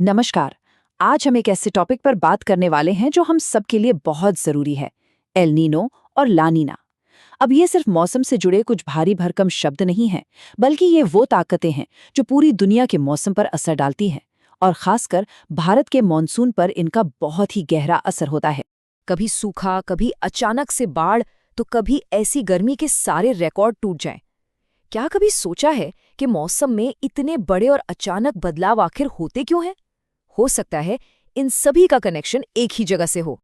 नमस्कार। आज हम एक ऐसे टॉपिक पर बात करने वाले हैं जो हम सबके लिए बहुत जरूरी है, एल नीनो और ला नीना। अब ये सिर्फ मौसम से जुड़े कुछ भारी भरकम शब्द नहीं हैं, बल्कि ये वो ताकतें हैं जो पूरी दुनिया के मौसम पर असर डालती हैं, और खासकर भारत के मॉनसून पर इनका बहुत ही गहरा असर होता है। कभी सूखा, कभी अचानक से बाढ़, तो कभी ऐसी गर्मी के सारे रिकॉर्ड टूट जाएं। क्या कभी सोचा है कि मौसम में इतने बड़े और अचानक बदलाव आखिर होते क्यों हैं? हो सकता है इन सभी का कनेक्शन एक ही जगह से हो,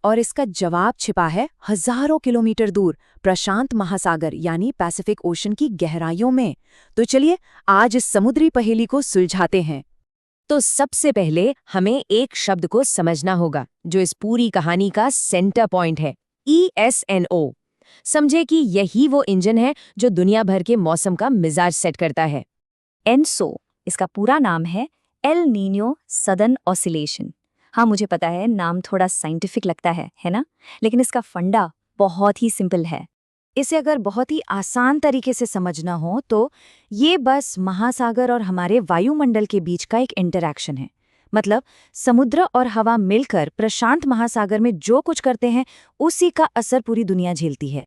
और इसका जवाब छिपा है हजारों किलोमीटर दूर प्रशांत महासागर यानी पैसिफिक ओशन की गहराइयों में। तो चलिए आज इस समुद्री पहेली को सुलझाते हैं। तो सबसे पहले हमें एक शब्द को समझना होगा जो इस पूरी कहानी का सेंटर पॉइंट है, ESNO। समझे कि यही वो इंजन है जो दुनिया भर के मौसम का मिजाज सेट करता है। एनसो, इसका पूरा नाम है एल नीनो सदर्न ऑसिलेशन। हाँ, मुझे पता है नाम थोड़ा साइंटिफिक लगता है ना? लेकिन इसका फंडा बहुत ही सिंपल है। इसे अगर बहुत ही आसान तरीके से समझना हो तो ये बस महासागर और हमारे वायुमंडल के बीच का एक इंटरैक्शन है। मतलब समुद्र और हवा मिलकर प्रशांत महासागर में जो कुछ करते हैं उसी का असर पूरी दुनिया झेलती है।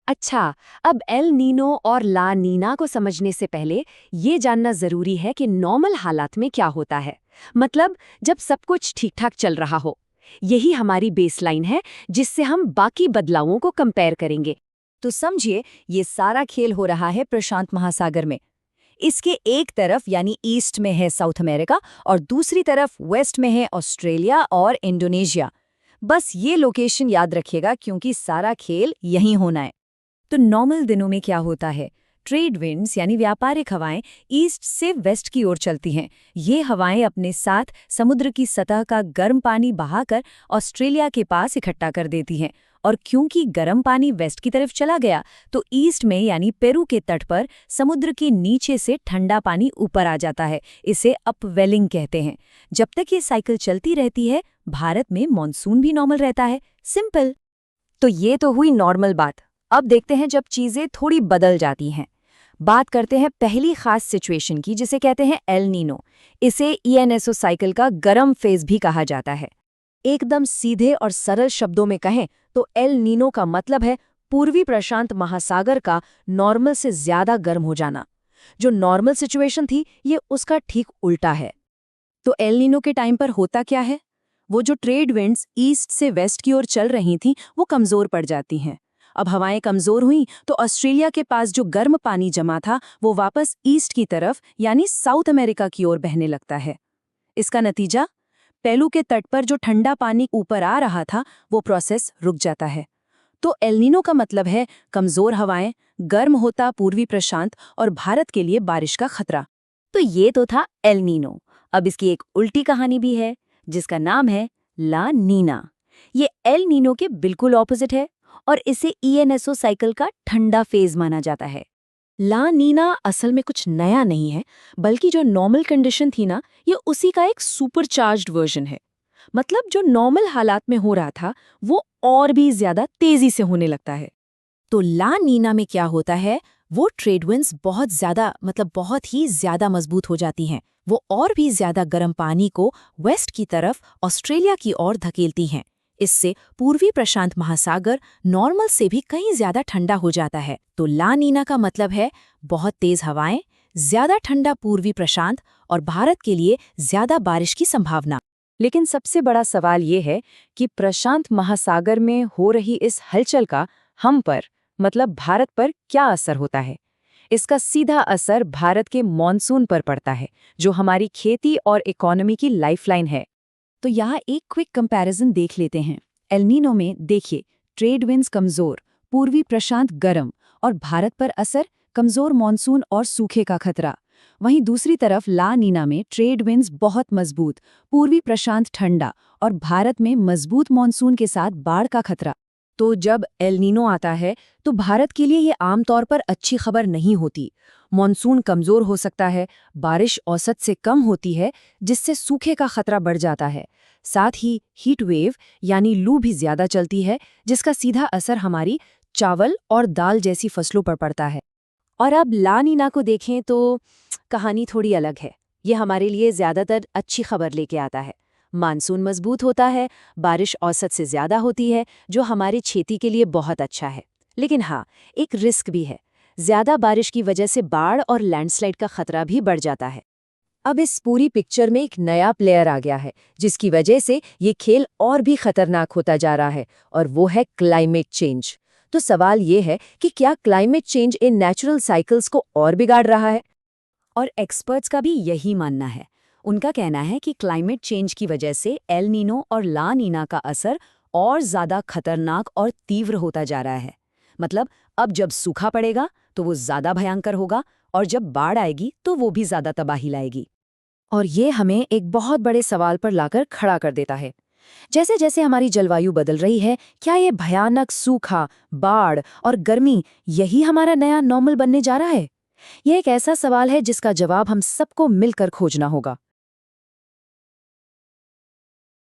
अच्छा, अब एल नीनो और ला नीना को समझने से पहले ये जानना जरूरी है कि नॉर्मल हालात में क्या होता है। मतलब जब सब कुछ ठीक-ठाक चल रहा हो। यही हमारी बेसलाइन है जिससे हम बाकी बदलावों को कंपेयर करेंगे। तो समझिए, ये सारा खेल हो रहा है प्रशांत महासागर में। इसके एक तरफ यानी ईस्ट में है साउथ अमेरिका और दूसरी तरफ वेस्ट में है ऑस्ट्रेलिया और इंडोनेशिया। बस ये लोकेशन याद रखिएगा क्योंकि सारा खेल यहीं होना है। तो नॉर्मल दिनों में क्या होता है? ट्रेड विंड्स यानी व्यापारिक हवाएं ईस्ट से वेस्ट की ओर चलती हैं। ये हवाएं अपने साथ समुद्र की सतह का गर्म पानी बहाकर ऑस्ट्रेलिया के पास इकट्ठा कर देती हैं। और क्योंकि गर्म पानी वेस्ट की तरफ चला गया तो ईस्ट में यानी पेरू के तट पर समुद्र के नीचे से ठंडा पानी ऊपर आ जाता है। इसे अपवेलिंग कहते हैं। जब तक ये साइकिल चलती रहती है, भारत में मॉनसून भी नॉर्मल रहता है। सिंपल। तो ये तो हुई नॉर्मल बात। अब देखते हैं जब चीजें थोड़ी बदल जाती हैं। बात करते हैं पहली खास सिचुएशन की जिसे कहते हैं एल नीनो। इसे ENSO साइकिल का गरम फेज भी कहा जाता है। एकदम सीधे और सरल शब्दों में कहें तो एल नीनो का मतलब है पूर्वी प्रशांत महासागर का नॉर्मल से ज्यादा गर्म हो जाना। जो नॉर्मल सिचुएशन थी ये उसका ठीक उल्टा है। तो एल नीनो के टाइम पर होता क्या है? वो जो ट्रेड विंड्स ईस्ट से वेस्ट की ओर चल रही थीं वो कमजोर पड़ जाती हैं। अब हवाएं कमजोर हुईं तो ऑस्ट्रेलिया के पास जो गर्म पानी जमा था वो वापस ईस्ट की तरफ यानी साउथ अमेरिका की ओर बहने लगता है। इसका नतीजा, पेरू के तट पर जो ठंडा पानी ऊपर आ रहा था वो प्रोसेस रुक जाता है। तो एल नीनो का मतलब है कमजोर हवाएं, गर्म होता पूर्वी प्रशांत और भारत के लिए बारिश का खतरा। तो ये तो था एल नीनो। अब इसकी एक उल्टी कहानी भी है जिसका नाम है ला नीना। ये एल नीनो के बिल्कुल ऑपोजिट है और इसे ENSO साइकिल का ठंडा फेज माना जाता है। ला नीना असल में कुछ नया नहीं है, बल्कि जो नॉर्मल कंडीशन थी ना, ये उसी का एक सुपरचार्ज्ड वर्जन है। मतलब जो नॉर्मल हालात में हो रहा था वो और भी ज्यादा तेजी से होने लगता है। तो ला नीना में क्या होता है, वो ट्रेड विंड्स बहुत ही ज्यादा मजबूत हो जाती हैं। वो और भी ज्यादा गर्म पानी को वेस्ट की तरफ ऑस्ट्रेलिया की ओर धकेलती हैं। इससे पूर्वी प्रशांत महासागर नॉर्मल से भी कहीं ज्यादा ठंडा हो जाता है। तो ला नीना का मतलब है बहुत तेज हवाएं, ज्यादा ठंडा पूर्वी प्रशांत और भारत के लिए ज्यादा बारिश की संभावना। लेकिन सबसे बड़ा सवाल ये है कि प्रशांत महासागर में हो रही इस हलचल का हम पर, मतलब भारत पर क्या असर होता है? इसका सीधा असर भारत के मॉनसून पर पड़ता है, जो हमारी खेती और इकोनॉमी की लाइफलाइन है। तो यहाँ एक क्विक कंपैरिजन देख लेते हैं। एल नीनो में देखिए, ट्रेड विंड्स कमजोर, पूर्वी प्रशांत गर्म और भारत पर असर कमजोर मॉनसून और सूखे का खतरा। वहीं दूसरी तरफ ला नीना में ट्रेड विंड्स बहुत मजबूत, पूर्वी प्रशांत ठंडा और भारत में मजबूत मॉनसून के साथ बाढ़ का खतरा। तो जब एल नीनो आता है तो भारत के लिए ये आमतौर पर अच्छी खबर नहीं होती। मॉनसून कमजोर हो सकता है, बारिश औसत से कम होती है जिससे सूखे का खतरा बढ़ जाता है। साथ ही हीट वेव यानी लू भी ज्यादा चलती है जिसका सीधा असर हमारी चावल और दाल जैसी फसलों पर पड़ता है। और अब ला नीना को देखें तो कहानी थोड़ी अलग है। ये हमारे लिए ज़्यादातर अच्छी खबर लेके आता है। मानसून मजबूत होता है, बारिश औसत से ज़्यादा होती है, जो हमारी खेती के लिए बहुत अच्छा है। लेकिन हाँ, एक रिस्क भी है। ज़्यादा बारिश की वजह से बाढ़ और लैंडस्लाइड का खतरा भी बढ़ जाता है। अब इस पूरी पिक्चर में एक नया प्लेयर आ गया है, जिसकी वजह से ये खेल और भी खतरनाक होता जा रहा है, और वो है क्लाइमेट चेंज। तो सवाल ये है कि क्या climate change in natural cycles को और बिगाड़ रहा है? और एक्सपर्ट्स का भी यही मानना है। उनका कहना है कि क्लाइमेट चेंज की वजह से एल नीनो और ला नीना का असर और ज़्यादा खतरनाक और तीव्र होता जा रहा है। मतलब अब जब सूखा पड़ेगा तो वो ज़्यादा भयंकर होगा, और जब बाढ़ आएगी तो वो भी ज़्यादा तबाही लाएगी। और ये हमें एक बहुत बड़े सवाल पर लाकर खड़ा कर देता है। जैसे जैसे हमारी जलवायु बदल रही है, क्या ये भयानक सूखा, बाढ़ और गर्मी यही हमारा नया नॉर्मल बनने जा रहा है? यह एक ऐसा सवाल है जिसका जवाब हम सबको मिलकर खोजना होगा।